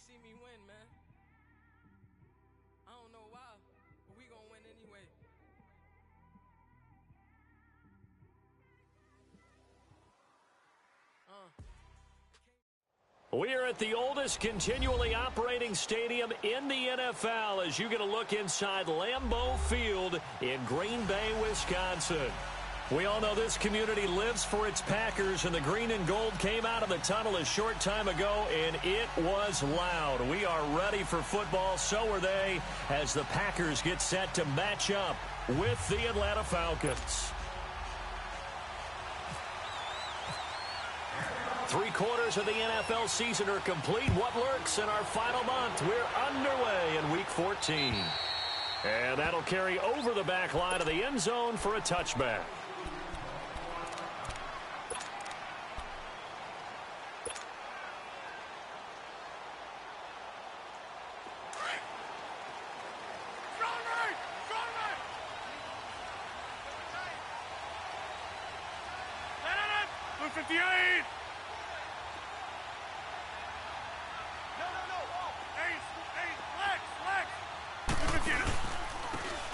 see me win, man. I don't know why, but we gonna win anyway. We are at the oldest continually operating stadium in the NFL as you get a look inside Lambeau Field in Green Bay, Wisconsin. We all know this community lives for its Packers, and the green and gold came out of the tunnel a short time ago, and it was loud. We are ready for football, so are they, as the Packers get set to match up with the Atlanta Falcons. 3/4 of the NFL season are complete. What lurks in our final month? We're underway in Week 14. And that'll carry over the back line of the end zone for a touchback.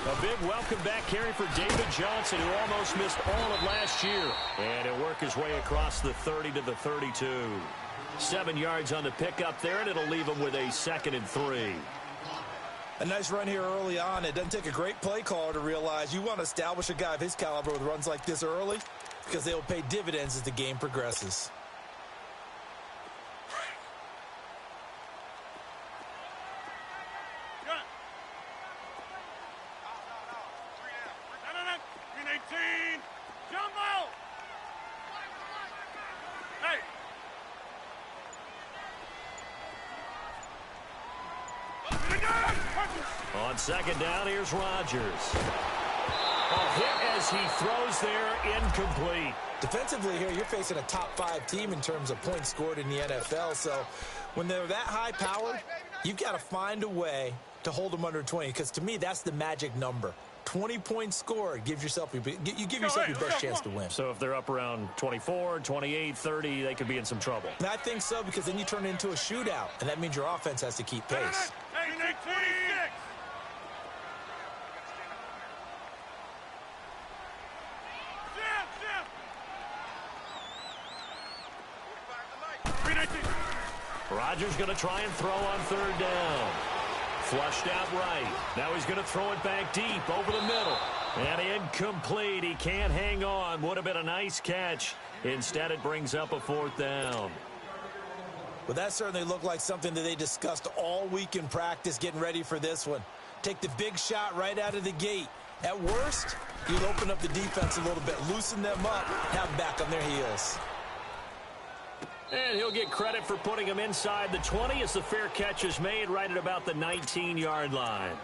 A big welcome back carry for David Johnson, who almost missed all of last year. And he'll work his way across the 30 to the 32. 7 yards on the pickup there, and it'll leave him with a 2nd and 3. A nice run here early on. It doesn't take a great play caller to realize you want to establish a guy of his caliber with runs like this early, because they will pay dividends as the game progresses. On 2nd down, here's Rodgers. A hit as he throws there, incomplete. Defensively here, you're facing a top 5 team in terms of points scored in the NFL. So when they're that high-powered, you've got to find a way to hold them under 20. Because to me, that's the magic number. 20 points scored. You give yourself your best chance to win. So if they're up around 24, 28, 30, they could be in some trouble. And I think so, because then you turn it into a shootout, and that means your offense has to keep pace. Rodgers going to try and throw on 3rd down. Flushed out right. Now he's going to throw it back deep over the middle. And incomplete. He can't hang on. Would have been a nice catch. Instead, it brings up a 4th down. Well, that certainly looked like something that they discussed all week in practice getting ready for this one. Take the big shot right out of the gate. At worst, you'll open up the defense a little bit, loosen them up, have them back on their heels. And he'll get credit for putting him inside the 20 as the fair catch is made right at about the 19-yard line.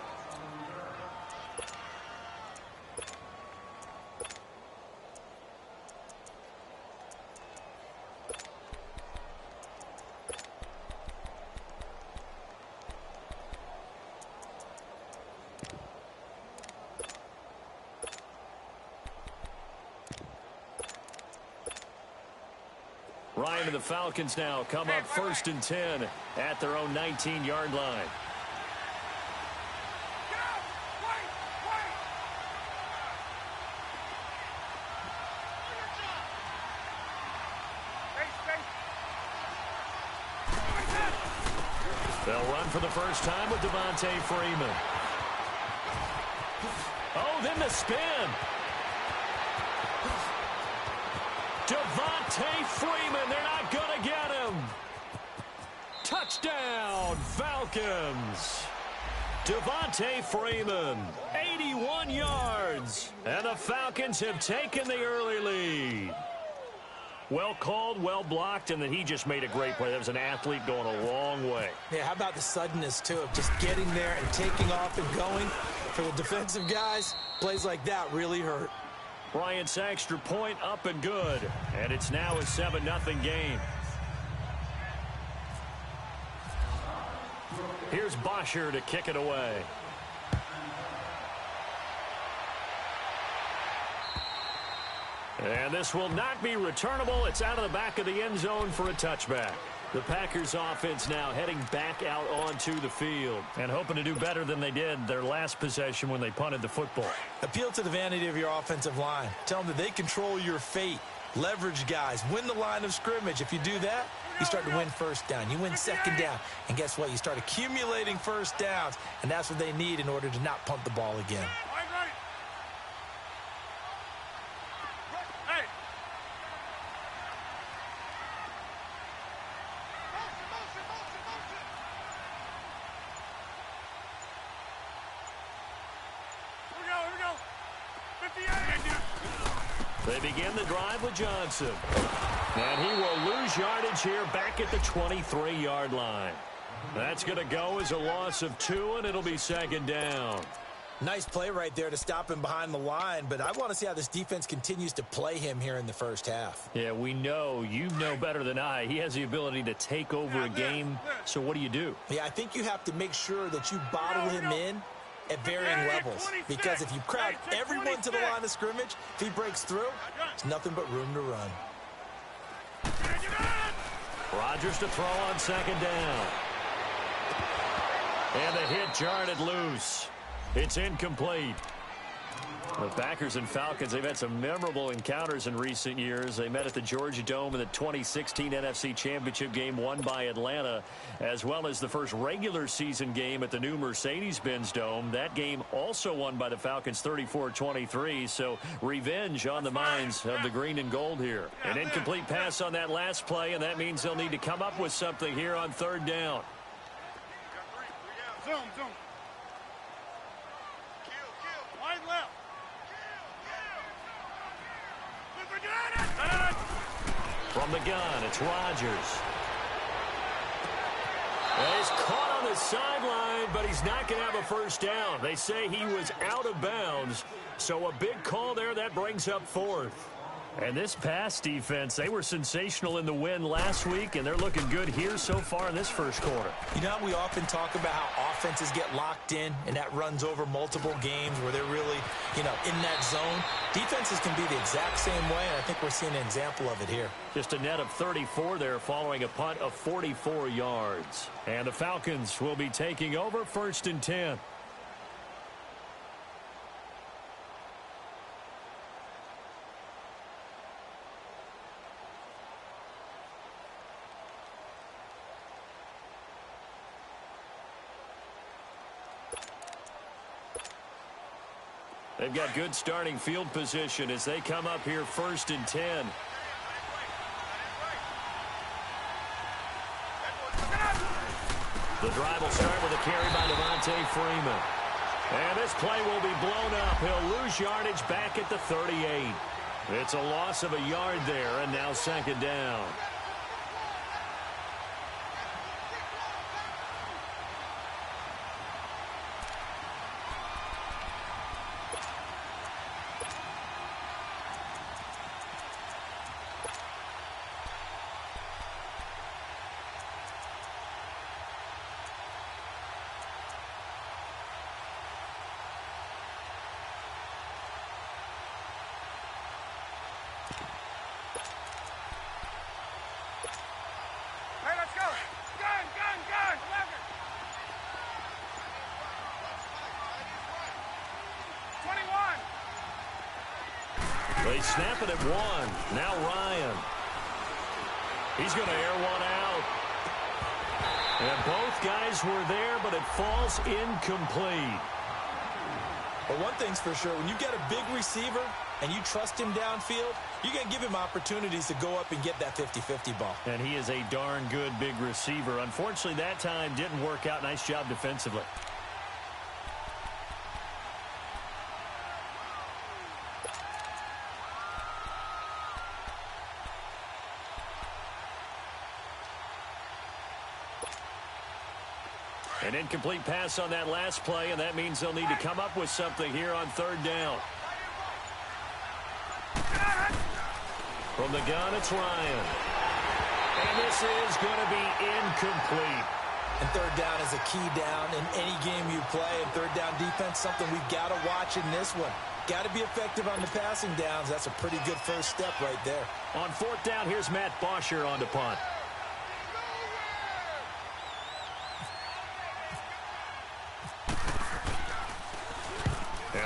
Ryan and the Falcons now come up 1st and 10 at their own 19-yard line. They'll run for the first time with Devontae Freeman. Oh, then the spin. Devontae Freeman, they're not going to get him. Touchdown, Falcons. Devontae Freeman, 81 yards. And the Falcons have taken the early lead. Well called, well blocked, and then he just made a great play. That was an athlete going a long way. Yeah, how about the suddenness, too, of just getting there and taking off and going? For the defensive guys, plays like that really hurt. Bryant's extra point up and good. And it's now a 7-0 game. Here's Bosher to kick it away. And this will not be returnable. It's out of the back of the end zone for a touchback. The Packers offense now heading back out onto the field and hoping to do better than they did their last possession when they punted the football. Appeal to the vanity of your offensive line. Tell them that they control your fate. Leverage guys. Win the line of scrimmage. If you do that, you start to win first down. You win second down. And guess what? You start accumulating first downs. And that's what they need in order to not punt the ball again. They begin the drive with Johnson. And he will lose yardage here back at the 23-yard line. That's going to go as a loss of 2, and it'll be second down. Nice play right there to stop him behind the line, but I want to see how this defense continues to play him here in the first half. Yeah, we know. You know better than I. He has the ability to take over a game, so what do? Yeah, I think you have to make sure that you bottle him in at varying levels, because if you crowd everyone to the line of scrimmage, if he breaks through, there's nothing but room to run. Rodgers to throw on second down. And the hit jarred it loose. It's incomplete. The Packers and Falcons, they've had some memorable encounters in recent years. They met at the Georgia Dome in the 2016 NFC Championship game won by Atlanta, as well as the first regular season game at the new Mercedes-Benz Dome. That game also won by the Falcons 34-23, so revenge on the minds of the green and gold here. An incomplete pass on that last play, and that means they'll need to come up with something here on third down. Zoom. Wide left. From the gun, it's Rodgers. Well, he's caught on the sideline, but he's not going to have a first down. They say he was out of bounds, so a big call there. That brings up fourth. And this pass defense, they were sensational in the win last week, and they're looking good here so far in this first quarter. You know, we often talk about how offenses get locked in, and that runs over multiple games where they're really, in that zone. Defenses can be the exact same way, and I think we're seeing an example of it here. Just a net of 34 there following a punt of 44 yards. And the Falcons will be taking over 1st and 10. They've got good starting field position as they come up here 1st and 10. The drive will start with a carry by Devontae Freeman. And this play will be blown up. He'll lose yardage back at the 38. It's a loss of a yard there, and now second down. They snap it at 1. Now Ryan. He's going to air one out. And both guys were there, but it falls incomplete. But one thing's for sure, when you get a big receiver and you trust him downfield, you're going to give him opportunities to go up and get that 50-50 ball. And he is a darn good big receiver. Unfortunately, that time didn't work out. Nice job defensively. An incomplete pass on that last play, and that means they'll need to come up with something here on third down. From the gun, it's Ryan. And this is going to be incomplete. And third down is a key down in any game you play. And third down defense, something we've got to watch in this one. Got to be effective on the passing downs. That's a pretty good first step right there. On fourth down, here's Matt Bosher on the punt.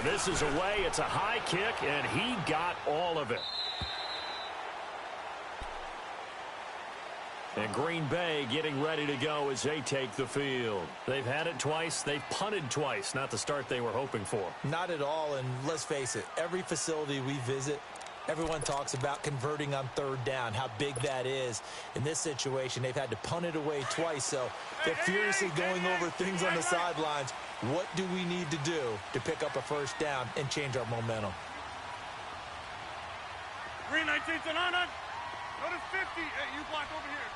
And this is away. It's a high kick, and he got all of it. And Green Bay getting ready to go as they take the field. They've had it twice. They've punted twice. Not the start they were hoping for. Not at all, and let's face it, every facility we visit, everyone talks about converting on third down, how big that is. In this situation, they've had to punt it away twice, so they're furiously going over things on the sidelines. What do we need to do to pick up a first down and change our momentum? Green 19 to Nana. Notice 50. Hey, you block over here.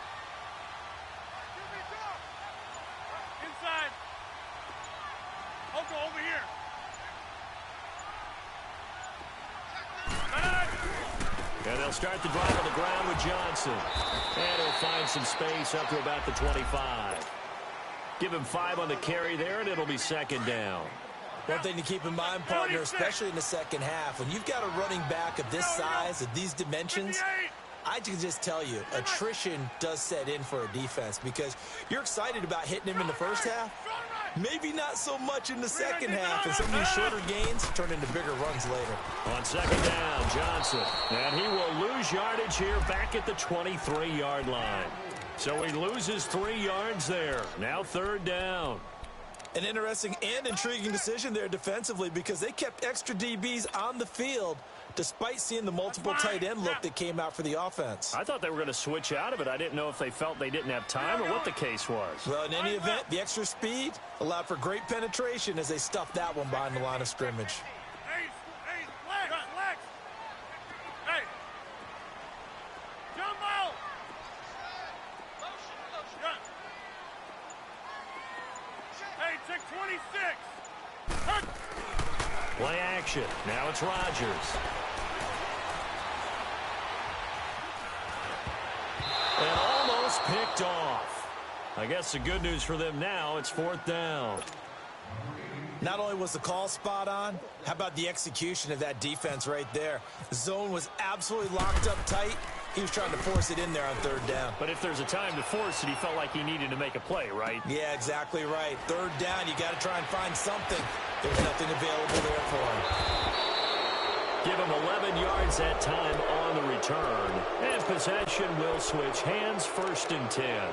Inside. Oko over here. And they'll start the drive on the ground with Johnson. And he'll find some space up to about the 25. Give him 5 on the carry there, and it'll be second down. One thing to keep in mind, partner, especially in the second half, when you've got a running back of this size, of these dimensions, I can just tell you, attrition does set in for a defense because you're excited about hitting him in the first half. Maybe not so much in the second half, and some of these shorter gains turn into bigger runs later. On second down, Johnson. And he will lose yardage here back at the 23-yard line. So he loses 3 yards there. Now third down. An interesting and intriguing decision there defensively because they kept extra DBs on the field despite seeing the multiple tight end look that came out for the offense. I thought they were going to switch out of it. I didn't know if they felt they didn't have time or what the case was. Well, in any event, the extra speed allowed for great penetration as they stuffed that one behind the line of scrimmage. Hey, Lex. Hey. Jumbo. Hey, check 26. Play action. Now it's Rodgers. And almost picked off. I guess the good news for them now, it's fourth down. Not only was the call spot on, how about the execution of that defense right there? The zone was absolutely locked up tight. He was trying to force it in there on third down. But if there's a time to force it, he felt like he needed to make a play, right? Yeah, exactly right. Third down, you got to try and find something. There's nothing available there for him. Give him 11 yards that time on the return. And possession will switch hands, 1st and 10.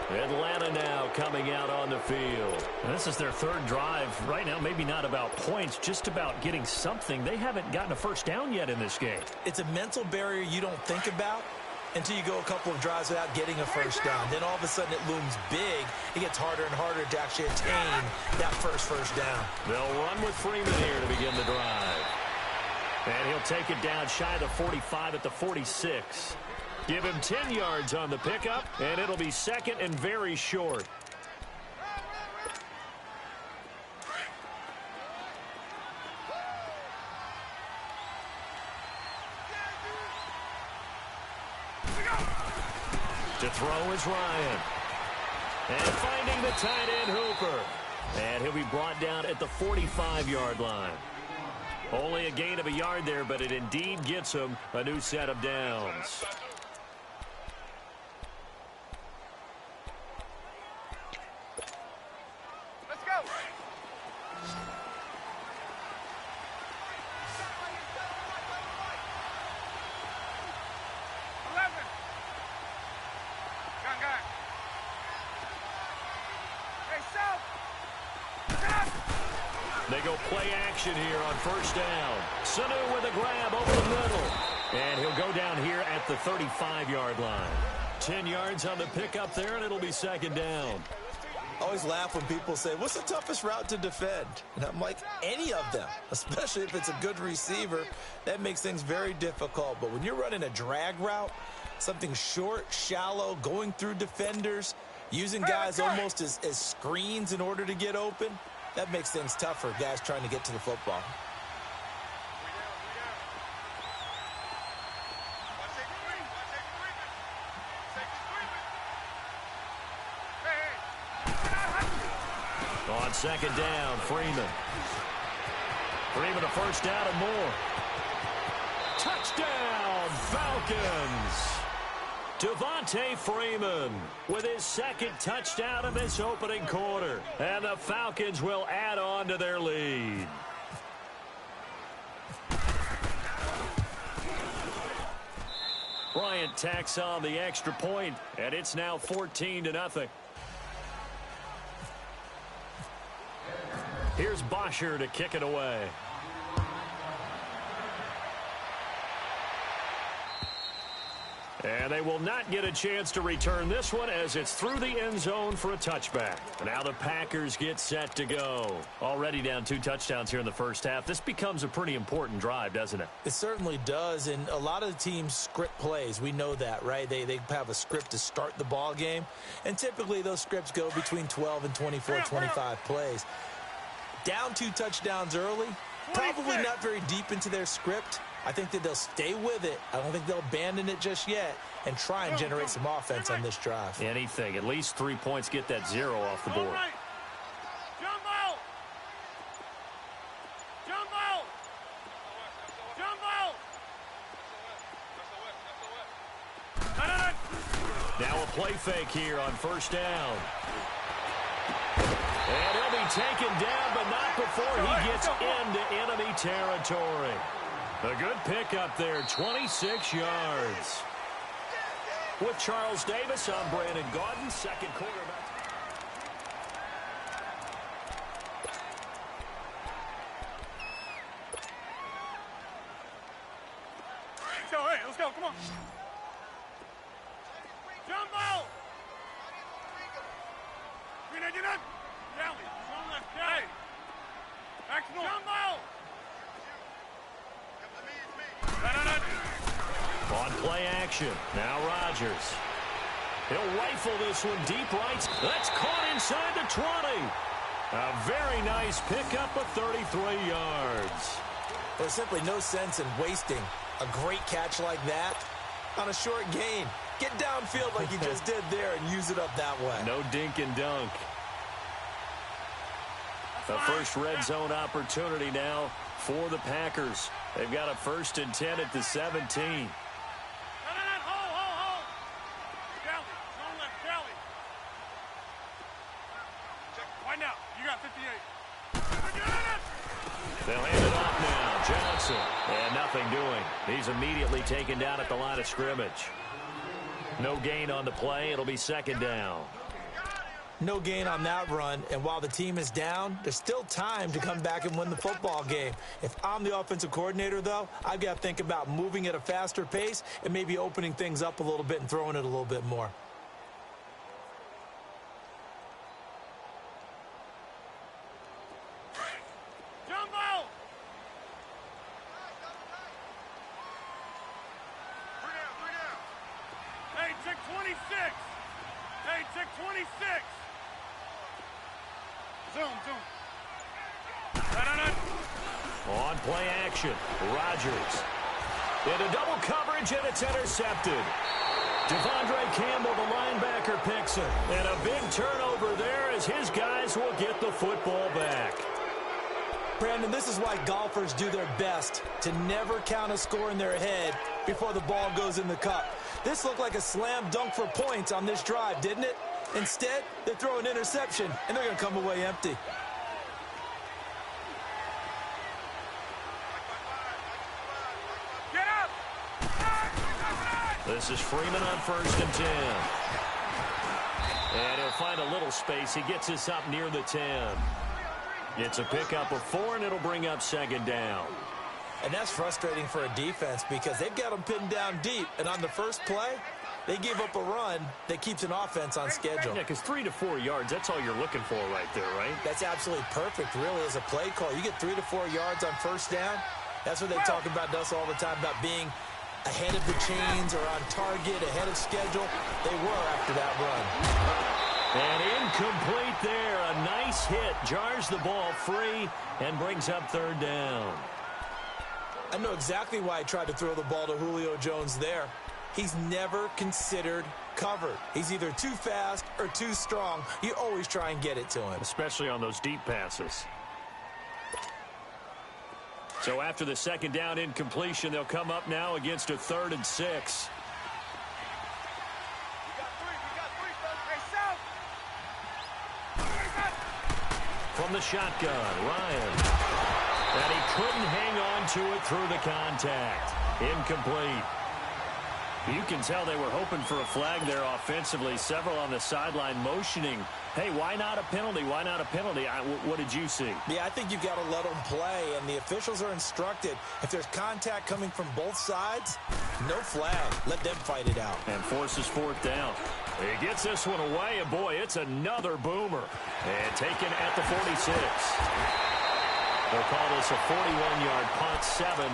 Atlanta now coming out on the field. And this is their third drive. Right now, maybe not about points, just about getting something. They haven't gotten a first down yet in this game. It's a mental barrier you don't think about until you go a couple of drives without getting a first down. Then all of a sudden it looms big. It gets harder and harder to actually attain that first down. They'll run with Freeman here to begin the drive. And he'll take it down shy of the 45 at the 46. Give him 10 yards on the pickup, and it'll be second and very short. To throw is Ryan. And finding the tight end Hooper. And he'll be brought down at the 45-yard line. Only a gain of a yard there, but it indeed gets him a new set of downs. Let's go. They go play action here on first down. Sanu with a grab over the middle. And he'll go down here at the 35-yard line. 10 yards on the pickup there, and it'll be second down. I always laugh when people say, what's the toughest route to defend? And I'm like, any of them, especially if it's a good receiver. That makes things very difficult. But when you're running a drag route, something short, shallow, going through defenders, using guys almost as screens in order to get open, that makes things tough for guys trying to get to the football. On second down, Freeman. Freeman a first down and more. Touchdown, Falcons. Devontae Freeman with his second touchdown of this opening quarter. And the Falcons will add on to their lead. Bryant tacks on the extra point, and it's now 14-0. Here's Bosher to kick it away. And they will not get a chance to return this one as it's through the end zone for a touchback. Now the Packers get set to go. Already down 2 touchdowns here in the first half. This becomes a pretty important drive, doesn't it? It certainly does, and a lot of the teams script plays. We know that, right? They have a script to start the ball game, and typically those scripts go between 12 and 24, 25 plays. Down 2 touchdowns early, probably not very deep into their script. I think that they'll stay with it. I don't think they'll abandon it just yet and try and generate some offense on this drive. Anything. At least 3 points, get that 0 off the board. Jumbo! Jumbo! Jumbo! Now a play fake here on first down. And he'll be taken down, but not before he gets into enemy territory. A good pickup there, 26 yards. With Charles Davis, I'm Brandon Gaudin, second quarterback. Let's go, come on. Jumbo! Get up! Rally, strong left, hey! Action, Jumbo! On play action, now Rodgers. He'll rifle this one deep right. That's caught inside the 20. A very nice pickup of 33 yards. There's simply no sense in wasting a great catch like that on a short gain. Get downfield like you just did there and use it up that way. No dink and dunk. The first red zone opportunity now for the Packers. They've got a 1st and 10 at the 17. They'll hand it off now. Johnson. And nothing doing. He's immediately taken down at the line of scrimmage. No gain on the play. It'll be 2nd down. No gain on that run, and while the team is down, there's still time to come back and win the football game. If I'm the offensive coordinator, though, I've got to think about moving at a faster pace and maybe opening things up a little bit and throwing it a little bit more. Jumbo! Hey, check 26! Hey, check 26! Zoom. On play action, Rodgers. Into double coverage, and it's intercepted. Devondre Campbell, the linebacker, picks it. And a big turnover there as his guys will get the football back. Brandon, this is why golfers do their best to never count a score in their head before the ball goes in the cup. This looked like a slam dunk for points on this drive, didn't it? Instead, they throw an interception, and they're going to come away empty. Get up! This is Freeman on 1st and 10. And he'll find a little space. He gets this up near the 10. It's a pickup of 4, and it'll bring up 2nd down. And that's frustrating for a defense because they've got them pinned down deep. And on the first play, they gave up a run that keeps an offense on schedule. Yeah, because 3 to 4 yards, that's all you're looking for right there, right? That's absolutely perfect, really, as a play call. You get 3 to 4 yards on 1st down. That's what they talk about to us all the time, about being ahead of the chains or on target, ahead of schedule. They were after that run. And incomplete there. A nice hit. Jars the ball free and brings up 3rd down. I know exactly why I tried to throw the ball to Julio Jones there. He's never considered covered. He's either too fast or too strong. You always try and get it to him. Especially on those deep passes. So after the 2nd down incompletion, they'll come up now against a 3rd and 6. From the shotgun, Ryan. And he couldn't hang on to it through the contact. Incomplete. You can tell they were hoping for a flag there offensively. Several on the sideline motioning, hey, why not a penalty? Why not a penalty? What did you see? Yeah, I think you've got to let them play, and the officials are instructed. If there's contact coming from both sides, no flag. Let them fight it out. And forces fourth down. He gets this one away, and boy, it's another boomer. And taken at the 46. They'll call this a 41-yard punt, 7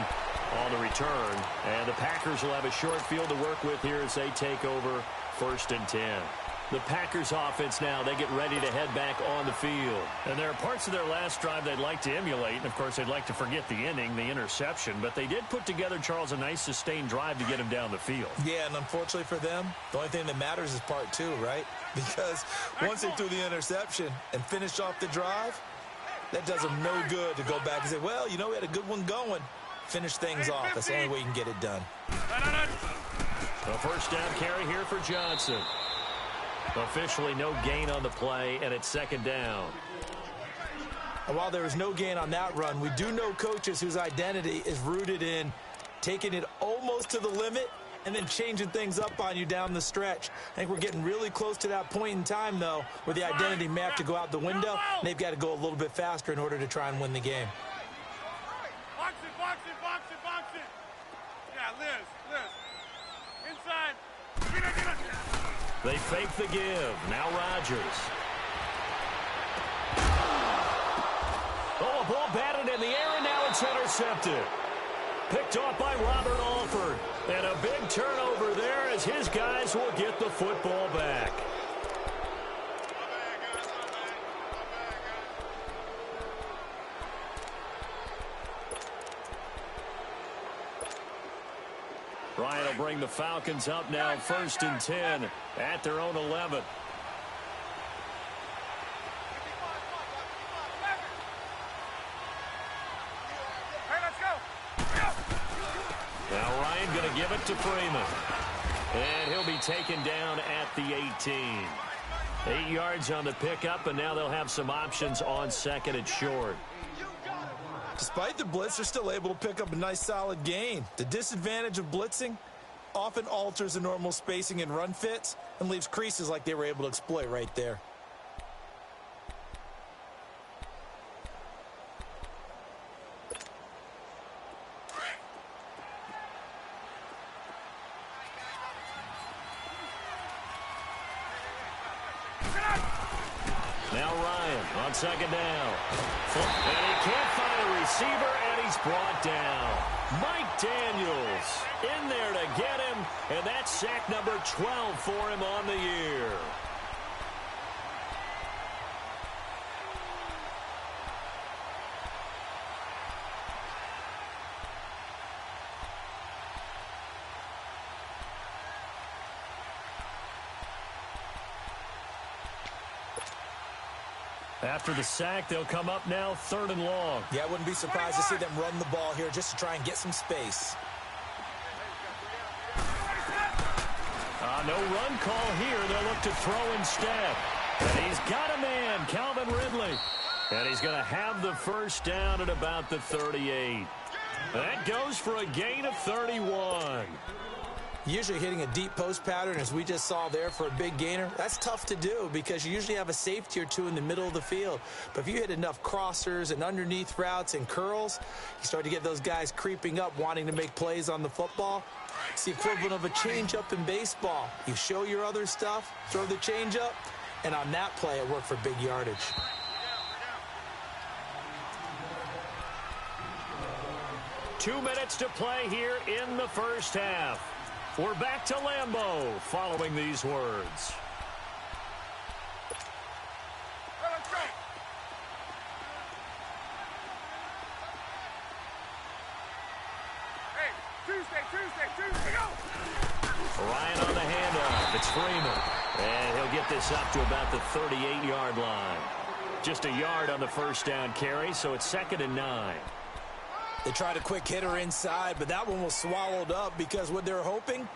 on the return. And the Packers will have a short field to work with here as they take over 1st and 10. The Packers offense now, they get ready to head back on the field. And there are parts of their last drive they'd like to emulate. And, of course, they'd like to forget the inning, the interception. But they did put together, Charles, a nice sustained drive to get him down the field. Yeah, and unfortunately for them, the only thing that matters is part 2, right? Because once they threw the interception and finished off the drive, that does them no good to go back and say, well, you know, we had a good one going. Finish things off. That's the only way you can get it done. A first down carry here for Johnson. Officially no gain on the play, and it's 2nd down. And while there was no gain on that run, we do know coaches whose identity is rooted in taking it almost to the limit and then changing things up on you down the stretch. I think we're getting really close to that point in time, though, where the identity may have to go out the window. And they've got to go a little bit faster in order to try and win the game. Box it, box it, box it, box it. Yeah, Liz. Inside. Get up. They fake the give. Now Rodgers. Oh, a ball batted in the air, and now it's intercepted. Picked off by Robert Alford. And a big turnover there as his guys will get the football back. Ryan will bring the Falcons up now 1st and 10 at their own 11. Now Ryan going to give it to Freeman. And he'll be taken down at the 18. 8 yards on the pickup, and now they'll have some options on 2nd and short. Despite the blitz, they're still able to pick up a nice solid gain. The disadvantage of blitzing often alters the normal spacing and run fits and leaves creases like they were able to exploit right there. Now Ryan on 2nd down. And he can't find a receiver, and he's brought down. Mike Daniels in there to get him, and that's sack number 12 for him on the year. After the sack, they'll come up now 3rd and long. Yeah, I wouldn't be surprised to see them run the ball here just to try and get some space. No run call here. They'll look to throw instead. And he's got a man, Calvin Ridley. And he's going to have the first down at about the 38. That goes for a gain of 31. Usually hitting a deep post pattern, as we just saw there, for a big gainer, that's tough to do because you usually have a safety or two in the middle of the field. But if you hit enough crossers and underneath routes and curls, you start to get those guys creeping up, wanting to make plays on the football. It's the equivalent of a changeup in baseball. You show your other stuff, throw the changeup, and on that play, it worked for big yardage. Two minutes to play here in the first half. We're back to Lambeau following these words. Hey, Tuesday, go! Ryan on the handoff. It's Freeman. And he'll get this up to about the 38-yard line. Just a yard on the first down carry, so it's 2nd and 9. They tried a quick hitter inside, but that one was swallowed up because what they're hoping,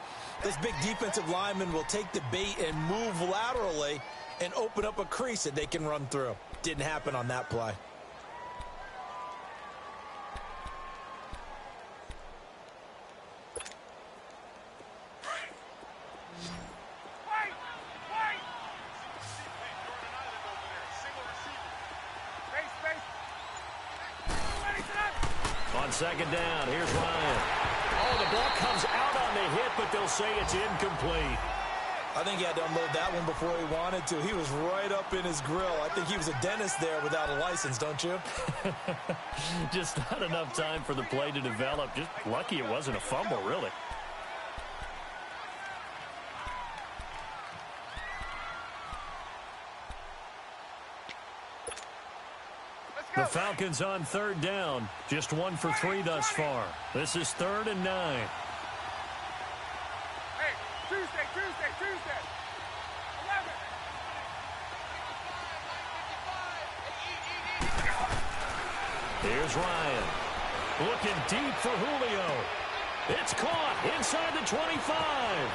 this big defensive lineman will take the bait and move laterally and open up a crease that they can run through. Didn't happen on that play. On second down, here's Ryan. Oh, the ball comes out on the hit, but they'll say it's incomplete. I think he had to unload that one before he wanted to. He was right up in his grill. I think he was a dentist there without a license, don't you? Just not enough time for the play to develop. Just lucky it wasn't a fumble, really. The Falcons on third down. Just 1 for 3 thus far. This is 3rd and 9. Tuesday. 11. Here's Ryan. Looking deep for Julio. It's caught inside the 25.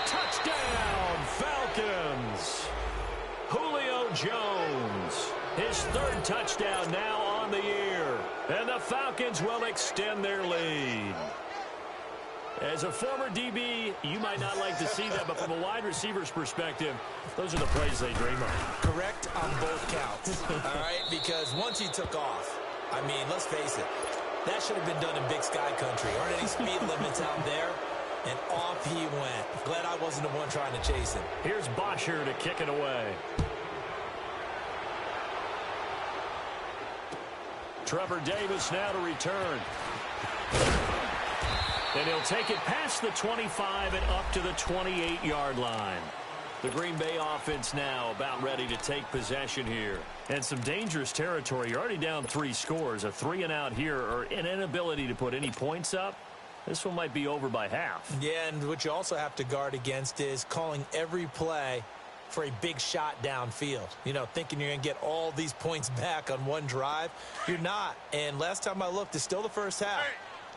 Touchdown, Falcons. Julio Jones. His 3rd touchdown now on the year. And the Falcons will extend their lead. As a former DB, you might not like to see that, but from a wide receiver's perspective, those are the plays they dream of. Correct on both counts, all right? Because once he took off, I mean, let's face it, that should have been done in Big Sky Country. Aren't any speed limits out there? And off he went. Glad I wasn't the one trying to chase him. Here's Bosher to kick it away. Trevor Davis now to return. And he'll take it past the 25 and up to the 28-yard line. The Green Bay offense now about ready to take possession here. And some dangerous territory. You're already down 3 scores. A 3-and-out here or an inability to put any points up. This one might be over by half. Yeah, and what you also have to guard against is calling every play for a big shot downfield. You know, thinking you're going to get all these points back on one drive. You're not. And last time I looked, it's still the first half.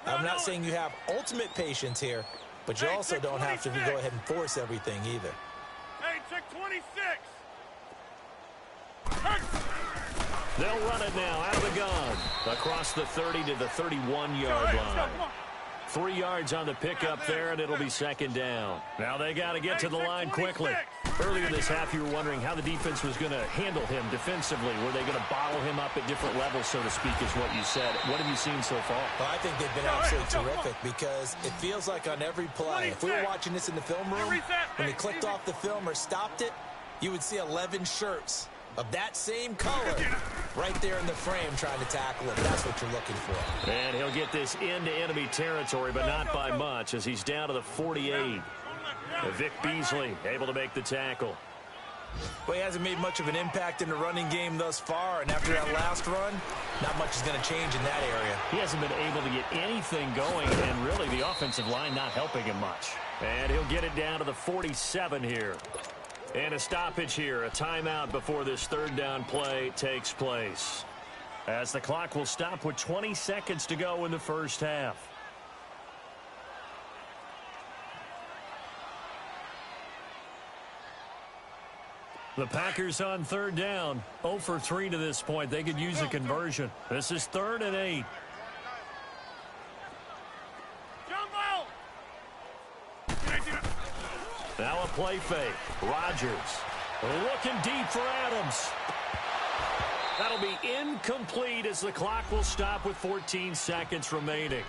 I'm not saying you have ultimate patience here, but you also don't have to go ahead and force everything either. Hey, check 26. They'll run it now out of the gun. Across the 30 to the 31-yard line. 3 yards on the pickup there, and it'll be second down. Now they got to get to the line quickly. Earlier this half, you were wondering how the defense was going to handle him defensively. Were they going to bottle him up at different levels, so to speak, is what you said. What have you seen so far? Well, I think they've been absolutely terrific because it feels like on every play, if we were watching this in the film room, when they clicked off the film or stopped it, you would see 11 shirts of that same color right there in the frame trying to tackle it. That's what you're looking for. And he'll get this into enemy territory, but not by much as he's down to the 48. Vic Beasley able to make the tackle. Well, he hasn't made much of an impact in the running game thus far, and after that last run, not much is going to change in that area. He hasn't been able to get anything going, and really the offensive line not helping him much. And he'll get it down to the 47 here. And a stoppage here, a timeout before this 3rd down play takes place. As the clock will stop with 20 seconds to go in the first half. The Packers on 3rd down. 0 for 3 to this point. They could use a conversion. This is 3rd and 8. Now a play fake. Rodgers looking deep for Adams. That'll be incomplete as the clock will stop with 14 seconds remaining.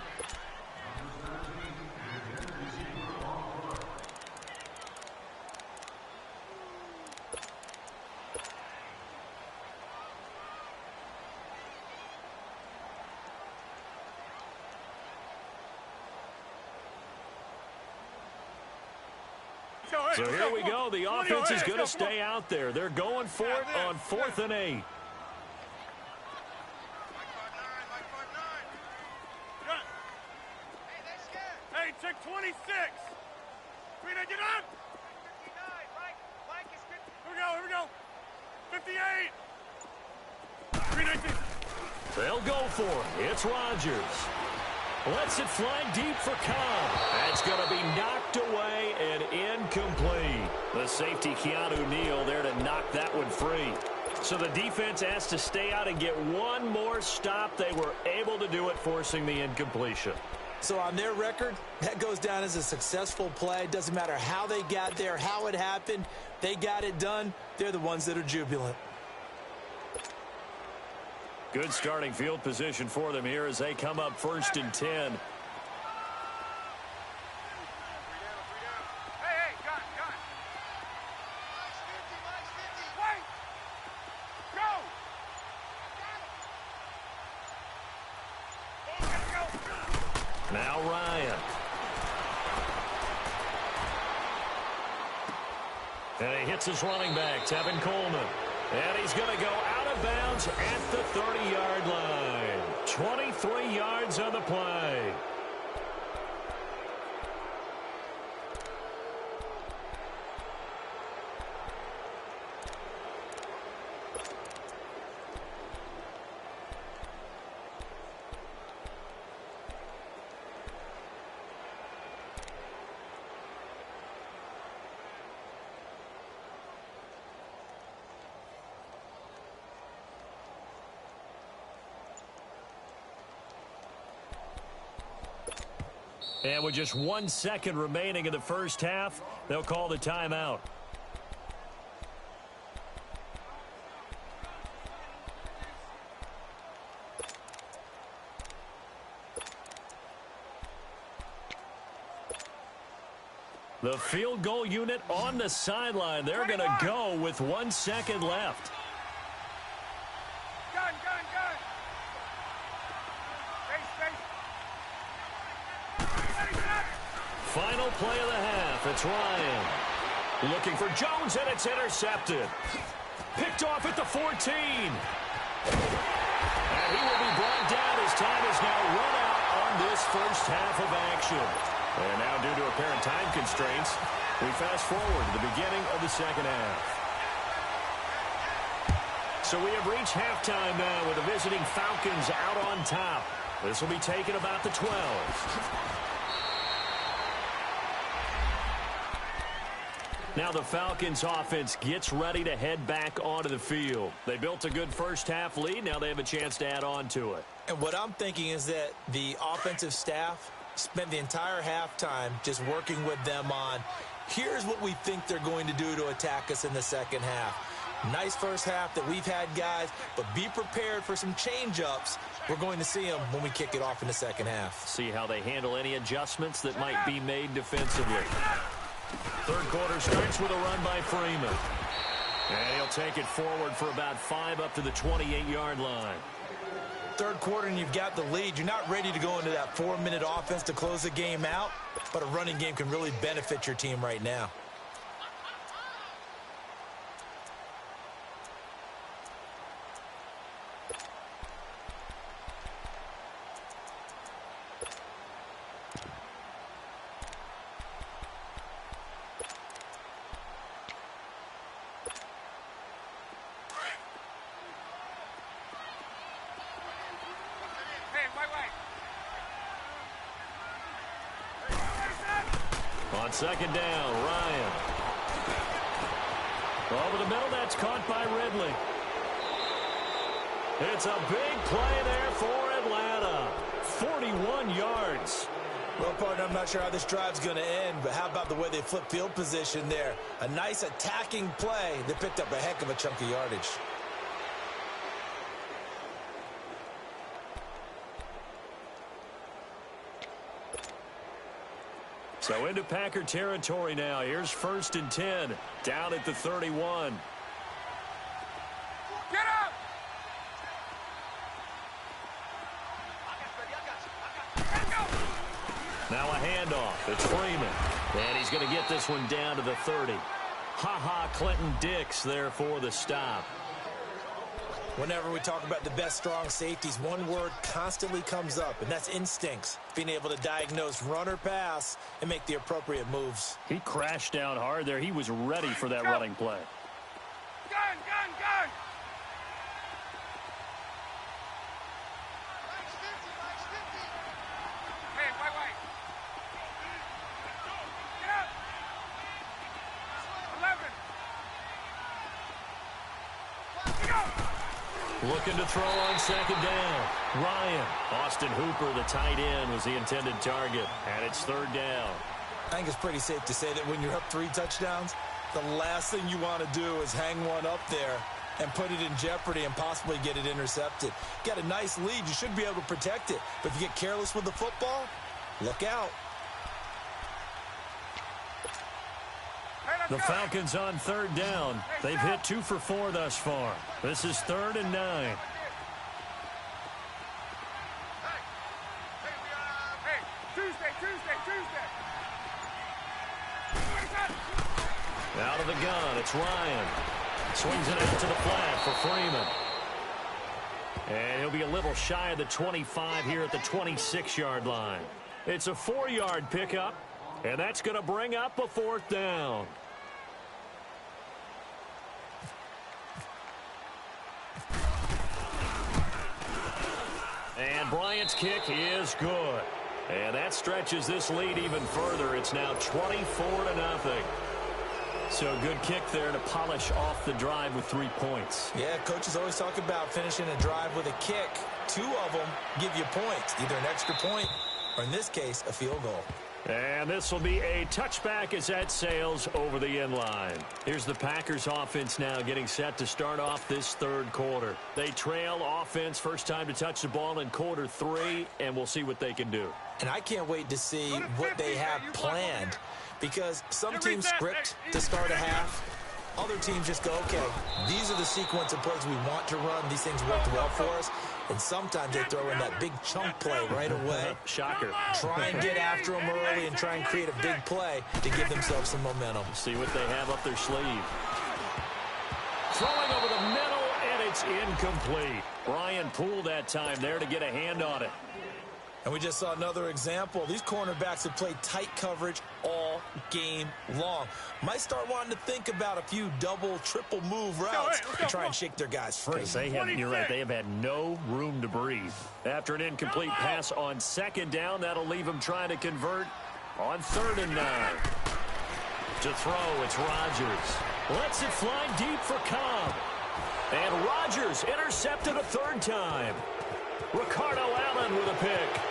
So here we go. The offense is going to stay out there. They're going for it on 4th and 8. Hey, check 26. Rita, get up. 59, right? Here we go. 58. 319. They'll go for it. It's Rodgers. Lets it fly deep for Cobb. That's going to be knocked away and incomplete. The safety, Keanu Neal, there to knock that one free. So the defense has to stay out and get one more stop. They were able to do it, forcing the incompletion. So on their record, that goes down as a successful play. Doesn't matter how they got there, how it happened. They got it done. They're the ones that are jubilant. Good starting field position for them here as they come up 1st and 10. Hey, gun. Wait! Go! Now Ryan. And he hits his running back, Tevin Coleman. And he's going to go out of bounds at the 30-yard line. 23 yards on the play. And with just 1 second remaining in the first half, they'll call the timeout. The field goal unit on the sideline. They're going to go with 1 second left. Gun! Final play of the half. It's Ryan. Looking for Jones, and it's intercepted. Picked off at the 14. And he will be brought down as time is now run out on this first half of action. And now, due to apparent time constraints, we fast forward to the beginning of the second half. So we have reached halftime now with the visiting Falcons out on top. This will be taken about the 12. Now the Falcons offense gets ready to head back onto the field. They built a good first half lead. Now they have a chance to add on to it. And what I'm thinking is that the offensive staff spent the entire halftime just working with them on, here's what we think they're going to do to attack us in the second half. Nice first half that we've had, guys, but be prepared for some change-ups. We're going to see them when we kick it off in the second half. See how they handle any adjustments that might be made defensively. Third quarter starts with a run by Freeman. And he'll take it forward for about 5 up to the 28-yard line. Third quarter and you've got the lead. You're not ready to go into that 4-minute offense to close the game out, but a running game can really benefit your team right now. On second down, Ryan. Over the middle, that's caught by Ridley. It's a big play there for Atlanta. 41 yards. Well, partner, I'm not sure how this drive's going to end, but how about the way they flip field position there? A nice attacking play. They picked up a heck of a chunk of yardage. So into Packer territory now. Here's 1st and 10, down at the 31. Get up! Now a handoff. It's Freeman. And he's going to get this one down to the 30. Ha-ha, Clinton Dix there for the stop. Whenever we talk about the best strong safeties, one word constantly comes up, and that's instincts. Being able to diagnose run or pass and make the appropriate moves. He crashed down hard there. He was ready for that running play. Gun! Hey, wait. Get up! 11. Go! Looking to throw on second down. Ryan. Austin Hooper, the tight end, was the intended target. And it's 3rd down. I think it's pretty safe to say that when you're up 3 touchdowns, the last thing you want to do is hang one up there and put it in jeopardy and possibly get it intercepted. Got a nice lead. You should be able to protect it. But if you get careless with the football, look out. The Falcons on third down. They've hit 2 for 4 thus far. This is 3rd and 9. Out of the gun, it's Ryan. Swings it out to the flat for Freeman. And he'll be a little shy of the 25 here at the 26-yard line. It's a 4-yard pickup, and that's going to bring up a 4th down. And Bryant's kick is good. And that stretches this lead even further. It's now 24-0. So good kick there to polish off the drive with 3 points. Yeah, coaches always talk about finishing a drive with a kick. 2 of them give you points, either an extra point or, in this case, a field goal. And this will be a touchback as that sails over the end line. Here's the Packers offense now getting set to start off this 3rd quarter. They trail offense, first time to touch the ball in quarter 3, and we'll see what they can do. And I can't wait to see what they have planned, because some teams script to start a half. Other teams just go, okay, these are the sequence of plays we want to run. These things worked well for us. And sometimes they throw in that big chunk play right away. Shocker. Try and get after them early and try and create a big play to give themselves some momentum. See what they have up their sleeve. Throwing over the middle, and it's incomplete. Brian Poole that time there to get a hand on it. And we just saw another example. These cornerbacks have played tight coverage all game long. Might start wanting to think about a few double, triple move routes to try and shake their guys free. You're right, they have had no room to breathe. After an incomplete pass on 2nd down, that'll leave them trying to convert on 3rd and 9. To throw, it's Rodgers. Lets it fly deep for Cobb. And Rodgers intercepted a 3rd time. Ricardo Allen with a pick.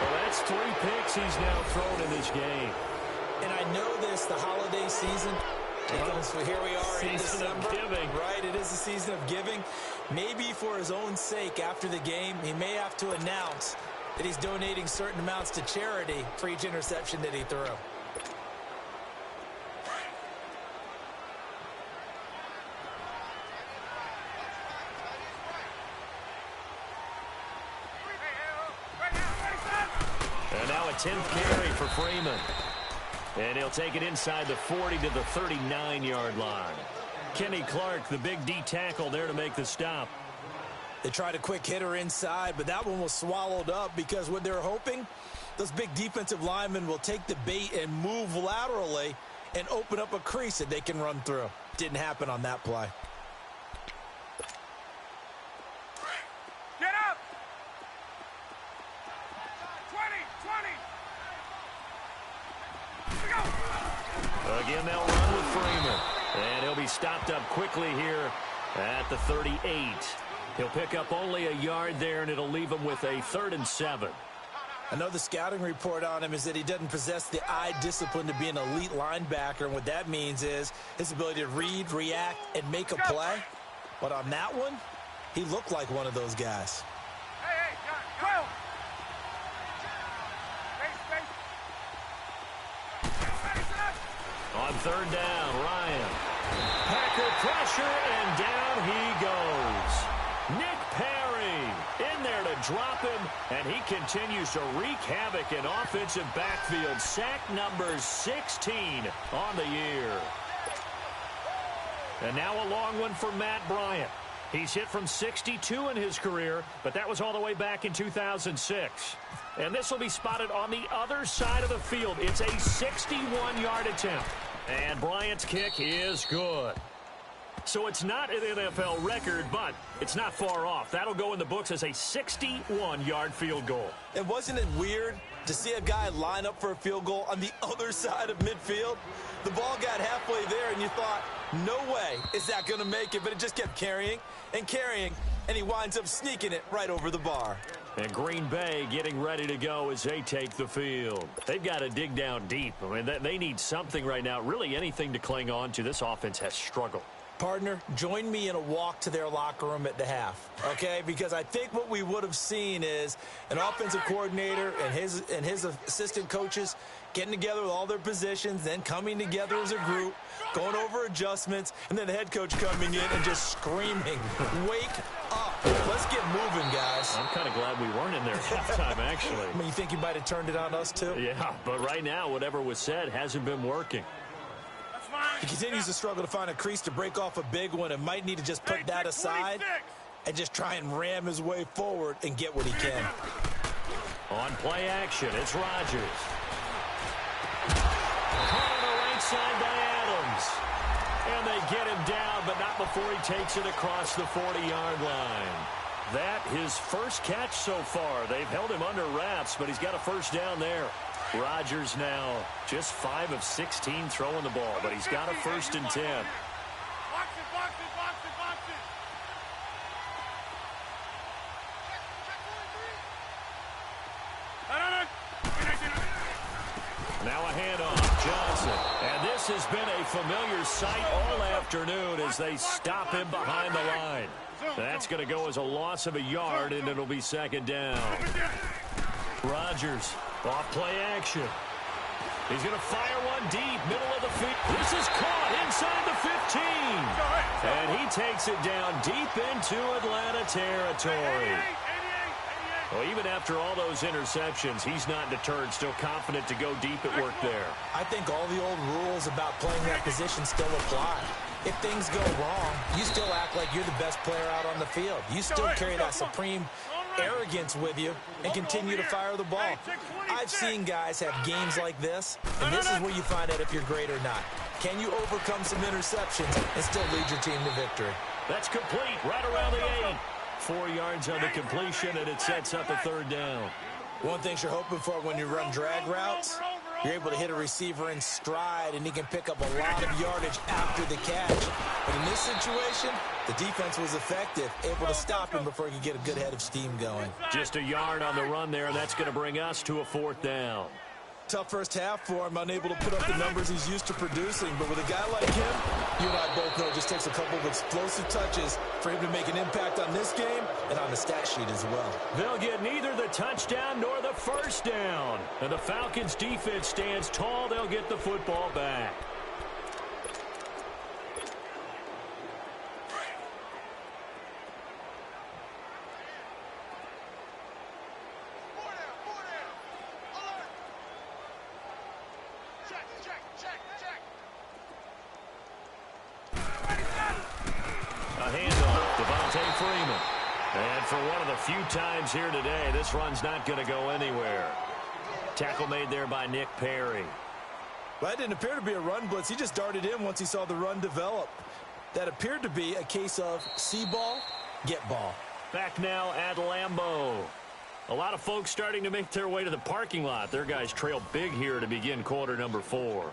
Well, that's 3 picks he's now thrown in this game. And I know this, the holiday season. Here we are in December. Giving. Right, it is the season of giving. Maybe for his own sake after the game, he may have to announce that he's donating certain amounts to charity for each interception that he threw. And now a 10th carry for Freeman. And he'll take it inside the 40 to the 39-yard line. Kenny Clark, the big D tackle there to make the stop. They tried a quick hitter inside, but that one was swallowed up because what they're hoping, those big defensive linemen will take the bait and move laterally and open up a crease that they can run through. Didn't happen on that play. Get up! 20, 20! Again, they'll run with Freeman. And he'll be stopped up quickly here at the 38. He'll pick up only a yard there, and it'll leave him with a 3rd and 7. I know the scouting report on him is that he doesn't possess the eye discipline to be an elite linebacker, and what that means is his ability to read, react, and make a play. But on that one, he looked like one of those guys. Hey, go! On 3rd down, Ryan. Packer pressure, and down he goes. Nick Perry in there to drop him, and he continues to wreak havoc in offensive backfield. Sack number 16 on the year. And now a long one for Matt Bryant. He's hit from 62 in his career, but that was all the way back in 2006. And this will be spotted on the other side of the field. It's a 61-yard attempt. And Bryant's kick is good. So it's not an NFL record, but it's not far off. That'll go in the books as a 61-yard field goal. And wasn't it weird to see a guy line up for a field goal on the other side of midfield? The ball got halfway there, and you thought, no way is that going to make it, but it just kept carrying, and he winds up sneaking it right over the bar. And Green Bay getting ready to go as they take the field. They've got to dig down deep. I mean, they need something right now, really anything to cling on to. This offense has struggled. Partner, join me in a walk to their locker room at the half, okay? Because I think what we would have seen is an offensive coordinator and his assistant coaches getting together with all their positions, then coming together as a group, going over adjustments, and then the head coach coming in and just screaming, wake up. Let's get moving, guys. I'm kind of glad we weren't in there at halftime, actually. I mean, you think you might have turned it on us, too? Yeah, but right now, whatever was said hasn't been working. He continues to struggle to find a crease to break off a big one and might need to just put that aside and just try and ram his way forward and get what he can. On play action, it's Rodgers. Caught on the right side by Adams. And they get him down, but not before he takes it across the 40-yard line. That his first catch so far. They've held him under wraps, but he's got a first down there. Rodgers now just 5 of 16 throwing the ball, but he's got a 1st and 10. Box it, box it, box it, box it. Now a handoff, Johnson. And this has been a familiar sight all afternoon as they stop him behind the line. That's going to go as a loss of a yard, and it'll be 2nd down. Rodgers, off play action. He's going to fire one deep, middle of the field. This is caught inside the 15. And he takes it down deep into Atlanta territory. Well, even after all those interceptions, he's not deterred, still confident to go deep at work there. I think all the old rules about playing that position still apply. If things go wrong, you still act like you're the best player out on the field. You still carry that supreme arrogance with you and continue to fire the ball. I've seen guys have games like this, and this is where you find out if you're great or not. Can you overcome some interceptions and still lead your team to victory? That's complete right around the 8. 4 yards on the completion, and it sets up a 3rd down. One thing you're hoping for when you run drag routes, you're able to hit a receiver in stride, and he can pick up a lot of yardage after the catch. But in this situation, the defense was effective, able to stop him before he could get a good head of steam going. Just a yard on the run there, and that's going to bring us to a 4th down. Tough first half for him, unable to put up the numbers he's used to producing. But with a guy like him, you and I both know it just takes a couple of explosive touches for him to make an impact on this game and on the stat sheet as well. They'll get neither the touchdown nor the 1st down. And the Falcons' defense stands tall. They'll get the football back. Few times here today, this run's not going to go anywhere. Tackle made there by Nick Perry. Well, that didn't appear to be a run blitz. He just darted in once he saw the run develop. That appeared to be a case of see ball, get ball. Back now at Lambeau. A lot of folks starting to make their way to the parking lot. Their guys trail big here to begin quarter number 4.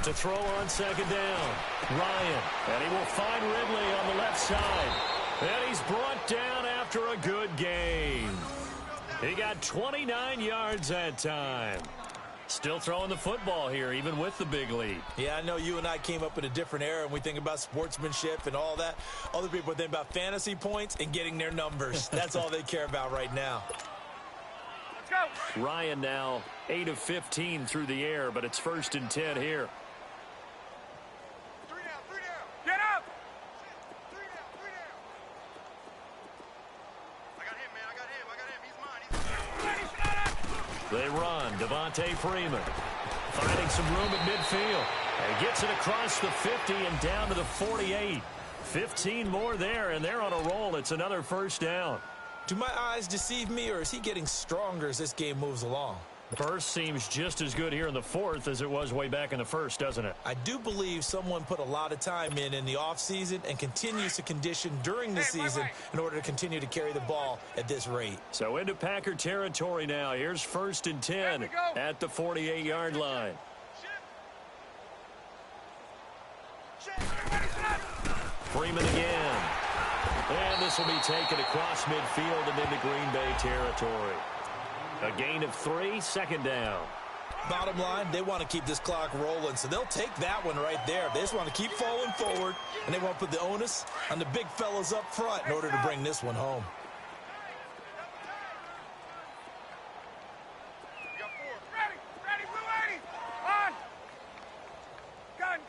To throw on 2nd down. Ryan. And he will find Ridley on the left side. And he's brought down after a good gain. He got 29 yards that time. Still throwing the football here, even with the big lead. Yeah, I know you and I came up in a different era, and we think about sportsmanship and all that. Other people think about fantasy points and getting their numbers. That's all they care about right now. Let's go. Ryan now 8 of 15 through the air, but it's 1st and 10 here. Get up! They run. Devontae Freeman finding some room at midfield. And he gets it across the 50 and down to the 48. 15 more there, and they're on a roll. It's another 1st down. Do my eyes deceive me, or is he getting stronger as this game moves along? First seems just as good here in the fourth as it was way back in the first, doesn't it? I do believe someone put a lot of time in the offseason and continues to condition during the season in order to continue to carry the ball at this rate. So into Packer territory now. Here's 1st and 10 at the 48-yard line. Freeman again. And this will be taken across midfield and into Green Bay territory. A gain of 3, 2nd down. Bottom line, they want to keep this clock rolling, so they'll take that one right there. They just want to keep falling forward, and they want to put the onus on the big fellas up front in order to bring this one home. Ready, Blue 80! On! Gun!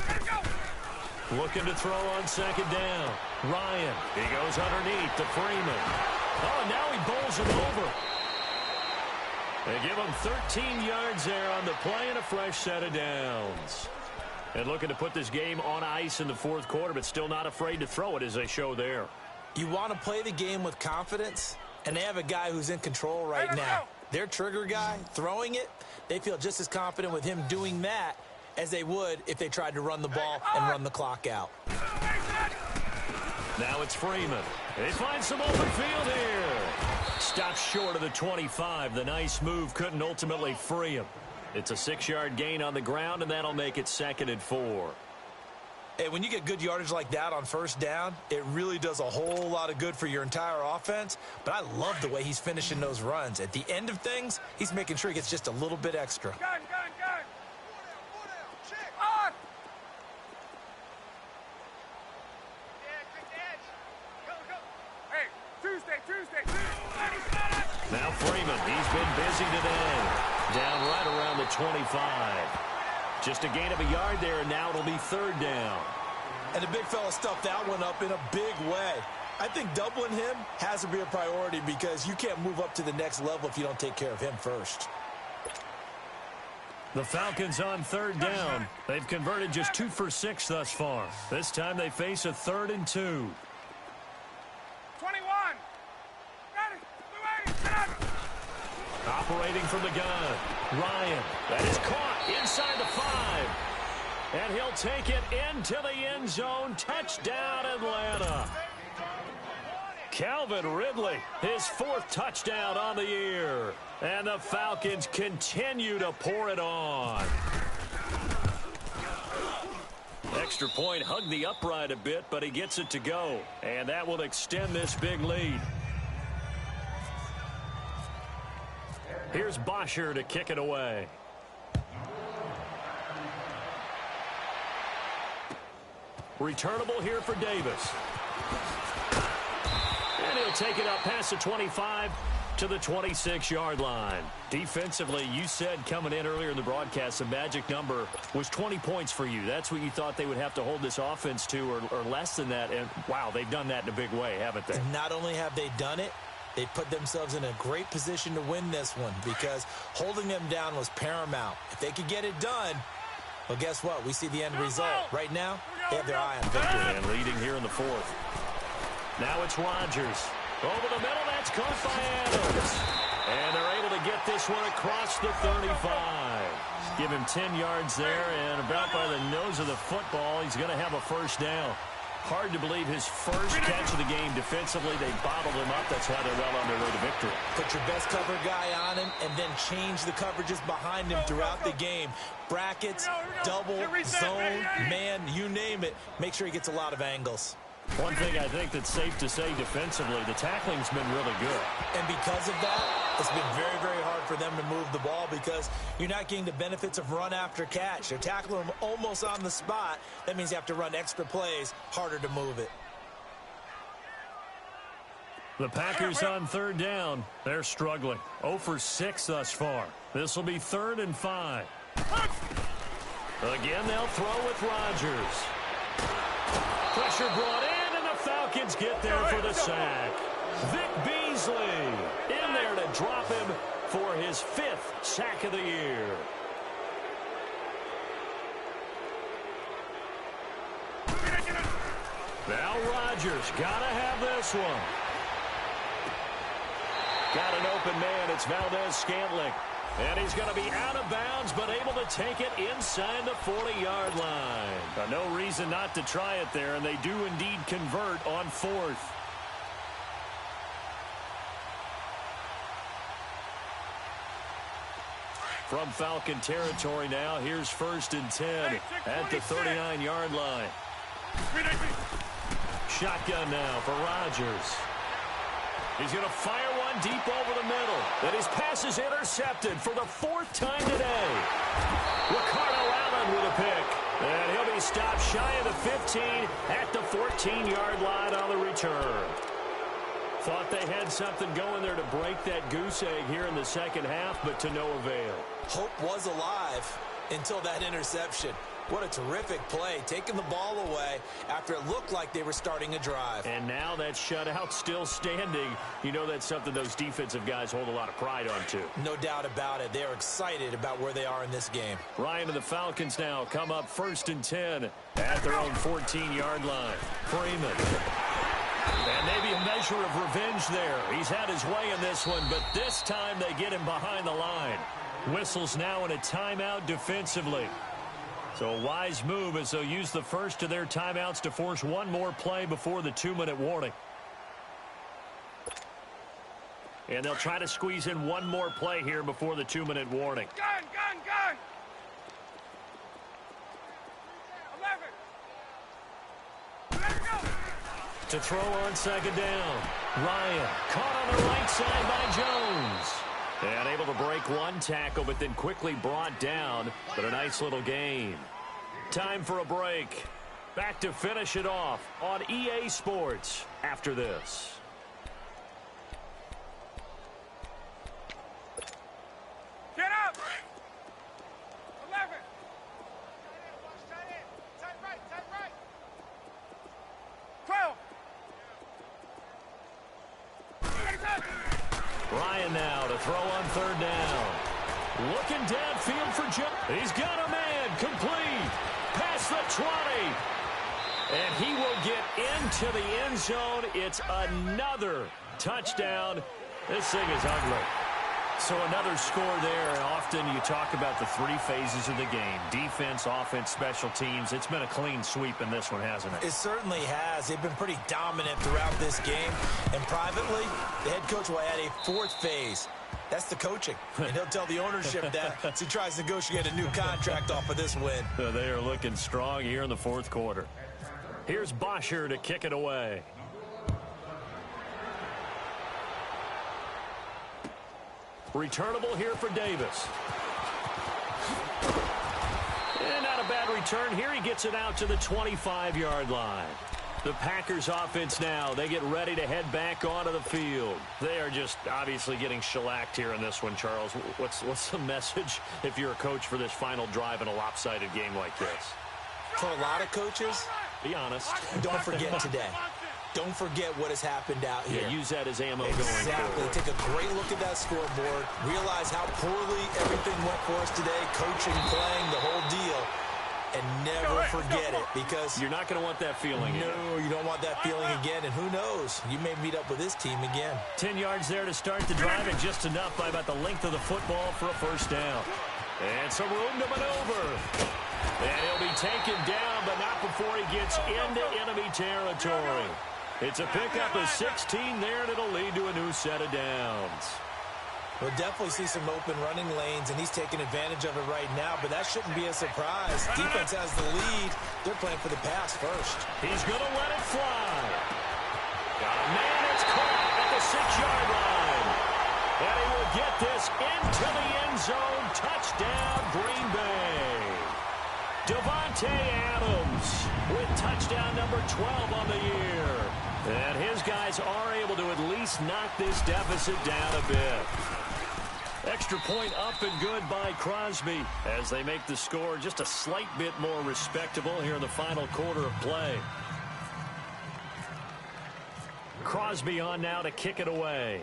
Let's go! Looking to throw on 2nd down. Ryan, he goes underneath to Freeman. Oh, now he bowls it over. They give him 13 yards there on the play and a fresh set of downs. And looking to put this game on ice in the fourth quarter, but still not afraid to throw it as they show there. You want to play the game with confidence, and they have a guy who's in control right now. Their trigger guy, throwing it, they feel just as confident with him doing that as they would if they tried to run the ball and run the clock out. Now it's Freeman. They find some open field here. Stops short of the 25. The nice move couldn't ultimately free him. It's a 6-yard gain on the ground, and that'll make it 2nd and 4. Hey, when you get good yardage like that on 1st down, it really does a whole lot of good for your entire offense. But I love the way he's finishing those runs. At the end of things, he's making sure he gets just a little bit extra. Gun! On! Hey, Tuesday! Now Freeman, he's been busy today. Down right around the 25. Just a gain of a yard there, and now it'll be 3rd down. And the big fella stuffed that one up in a big way. I think doubling him has to be a priority because you can't move up to the next level if you don't take care of him first. The Falcons on 3rd down. They've converted just 2 for 6 thus far. This time they face a 3rd and 2. 21! Ready! Blue 80! Get up! Operating from the gun. Ryan. That is caught inside the 5. And he'll take it into the end zone. Touchdown, Atlanta. Calvin Ridley, his 4th touchdown on the year. And the Falcons continue to pour it on. Extra point hugged the upright a bit, but he gets it to go. And that will extend this big lead. Here's Bosher to kick it away. Returnable here for Davis. And he'll take it up past the 25 to the 26-yard line. Defensively, you said coming in earlier in the broadcast, the magic number was 20 points for you. That's what you thought they would have to hold this offense to, or less than that. And, wow, they've done that in a big way, haven't they? And not only have they done it, they put themselves in a great position to win this one because holding them down was paramount. If they could get it done, well, guess what? We see the end result. Right now, they have their eye on victory. And leading here in the 4th. Now it's Rodgers. Over the middle, that's caught by Adams. And they're able to get this one across the 35. Give him 10 yards there, and about by the nose of the football, he's going to have a 1st down. Hard to believe his first catch of the game defensively. They bottled him up. That's why they're well on their way to victory. Put your best cover guy on him and then change the coverages behind him throughout the game. Brackets, double, zone, man, you name it. Make sure he gets a lot of angles. One thing I think that's safe to say defensively, the tackling's been really good. And because of that, it's been very, very hard for them to move the ball because you're not getting the benefits of run after catch. They're tackling them almost on the spot. That means you have to run extra plays, harder to move it. The Packers on 3rd down. They're struggling. 0 for 6 thus far. This will be 3rd and 5. Again, they'll throw with Rodgers. Pressure brought in, and the Falcons get there for the sack. Vic Beasley in there to drop him for his 5th sack of the year. Now Rodgers got to have this one. Got an open man. It's Valdez-Scantling. And he's going to be out of bounds, but able to take it inside the 40-yard line. No reason not to try it there, and they do indeed convert on 4th. From Falcon territory now, here's 1st and 10 at the 39-yard line. Shotgun now for Rodgers. He's going to fire one deep over the middle. Then his pass is intercepted for the 4th time today. Ricardo Allen with a pick. And he'll be stopped shy of the 15 at the 14-yard line on the return. Thought they had something going there to break that goose egg here in the second half, but to no avail. Hope was alive until that interception. What a terrific play, taking the ball away after it looked like they were starting a drive. And now that shutout still standing. You know that's something those defensive guys hold a lot of pride on, too. No doubt about it. They're excited about where they are in this game. Ryan and the Falcons now come up 1st and 10 at their own 14-yard line. Freeman. And maybe a measure of revenge there. He's had his way in this one, but this time they get him behind the line. Whistles now in a timeout defensively. So a wise move as they'll use the first of their timeouts to force one more play before the 2-minute warning. And they'll try to squeeze in one more play here before the 2-minute warning. Gun! 11! Let it go! To throw on 2nd down. Ryan caught on the right side by Jones. And able to break one tackle, but then quickly brought down. But a nice little gain. Time for a break. Back to finish it off on EA Sports after this. Get up! 11! Tight right! 12! Ryan now to throw on 3rd down. Looking downfield for Jones. He's got a man complete. Past the 20. And he will get into the end zone. It's another touchdown. This thing is ugly. So another score there. And often you talk about the 3 phases of the game. Defense, offense, special teams. It's been a clean sweep in this one, hasn't it? It certainly has. They've been pretty dominant throughout this game. And privately, the head coach will add a 4th phase. That's the coaching. And he'll tell the ownership that as he tries to negotiate a new contract off of this win. They are looking strong here in the 4th quarter. Here's Bosher to kick it away. Returnable here for Davis. And not a bad return here. He gets it out to the 25-yard line. The Packers offense now, they get ready to head back onto the field. They are just obviously getting shellacked here in this one, Charles. What's the message if you're a coach for this final drive in a lopsided game like this? For a lot of coaches, be honest. Don't forget today. Don't forget what has happened out here. Yeah, use that as ammo going Exactly. forward. Take a great look at that scoreboard. Realize how poorly everything went for us today. Coaching, playing, the whole deal. And never forget it, because you're not going to want that feeling again. No, you don't want that feeling again. And who knows? You may meet up with this team again. 10 yards there to start the drive, and just enough by about the length of the football for a 1st down. And some room to maneuver. And he'll be taken down, but not before he gets into enemy territory. It's a pickup of 16 there, and it'll lead to a new set of downs. We'll definitely see some open running lanes, and he's taking advantage of it right now, but that shouldn't be a surprise. Defense has the lead. They're playing for the pass first. He's going to let it fly. Got a man. It's caught at the 6-yard line. And he will get this into the end zone. Touchdown, Green Bay. Devontae Adams with touchdown number 12 on the year. And his guys are able to at least knock this deficit down a bit. Extra point up and good by Crosby as they make the score just a slight bit more respectable here in the final quarter of play. Crosby on now to kick it away.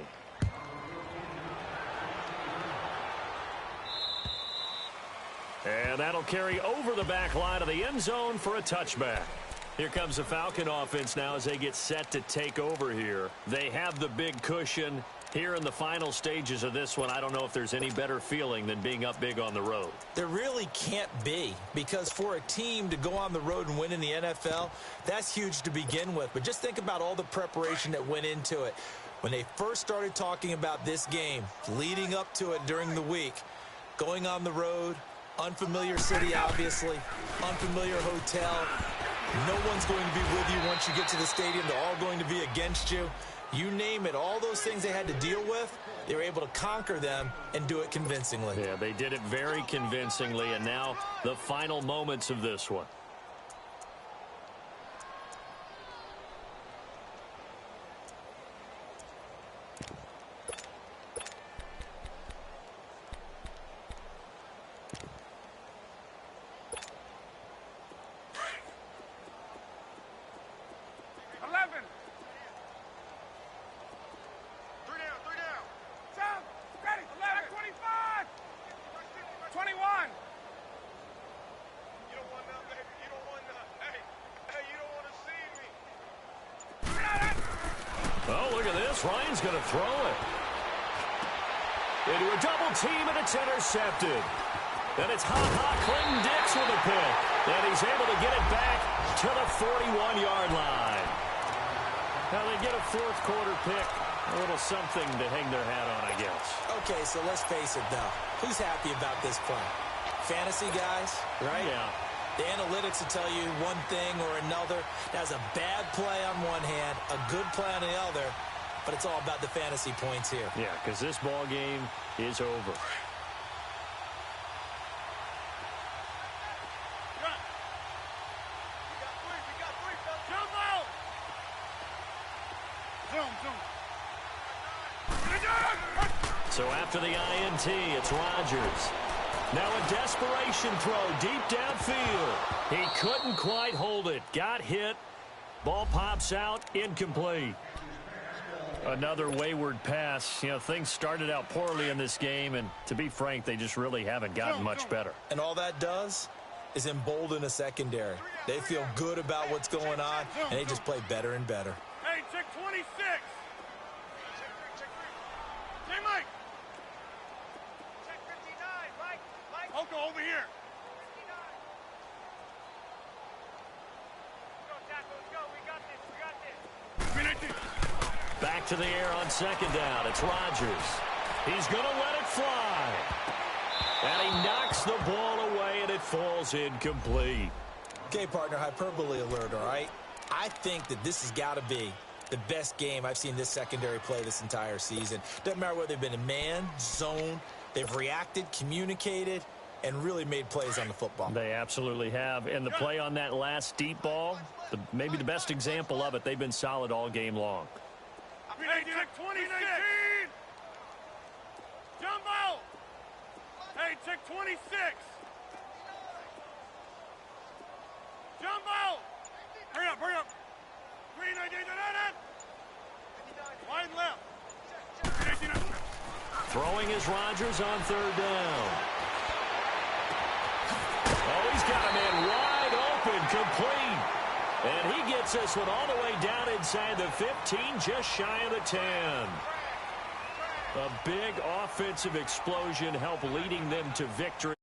And that'll carry over the back line of the end zone for a touchback. Here comes the Falcon offense now as they get set to take over here. They have the big cushion. Here in the final stages of this one, I don't know if there's any better feeling than being up big on the road. There really can't be, because for a team to go on the road and win in the NFL, that's huge to begin with. But just think about all the preparation that went into it. When they first started talking about this game, leading up to it during the week, going on the road, unfamiliar city, obviously, unfamiliar hotel. No one's going to be with you once you get to the stadium. They're all going to be against you. You name it, all those things they had to deal with, they were able to conquer them and do it convincingly. Yeah, they did it very convincingly, and now the final moments of this one. Oh, look at this. Ryan's going to throw it. Into a double team, and it's intercepted. And it's Clinton Dix with a pick. And he's able to get it back to the 41-yard line. Now they get a fourth quarter pick. A little something to hang their hat on, I guess. Okay, so let's face it, though. Who's happy about this play? Fantasy guys, right? Yeah. The analytics will tell you one thing or another. That's a bad play on one hand, a good play on the other, but it's all about the fantasy points here. Yeah, because this ball game is over. So after the INT, it's Rodgers. Now a desperation throw deep downfield. He couldn't quite hold it. Got hit. Ball pops out. Incomplete. Another wayward pass. You know, things started out poorly in this game, and to be frank, they just really haven't gotten much better. And all that does is embolden a secondary. They feel good about what's going on, and they just play better and better. Hey, check 26. Hey, Mike. Check 59, Mike. Oko, over here. 59. Go, tackle, let's go. We got this. Back to the air on second down. It's Rodgers. He's going to let it fly. And he knocks the ball away, and it falls incomplete. Okay, partner, hyperbole alert, all right? I think that this has got to be the best game I've seen this secondary play this entire season. Doesn't matter whether they've been in man, zone, they've reacted, communicated, and really made plays on the football. They absolutely have. And the play on that last deep ball, maybe the best example of it, they've been solid all game long. Hey, check 26. Jumbo. Hey, check 26. Jumbo. Hurry up, hurry up. Green, wide left. Throwing is Rodgers on third down. Oh, he's got a man wide open, complete. And he gets this one all the way down inside the 15, just shy of the 10. A big offensive explosion helped leading them to victory.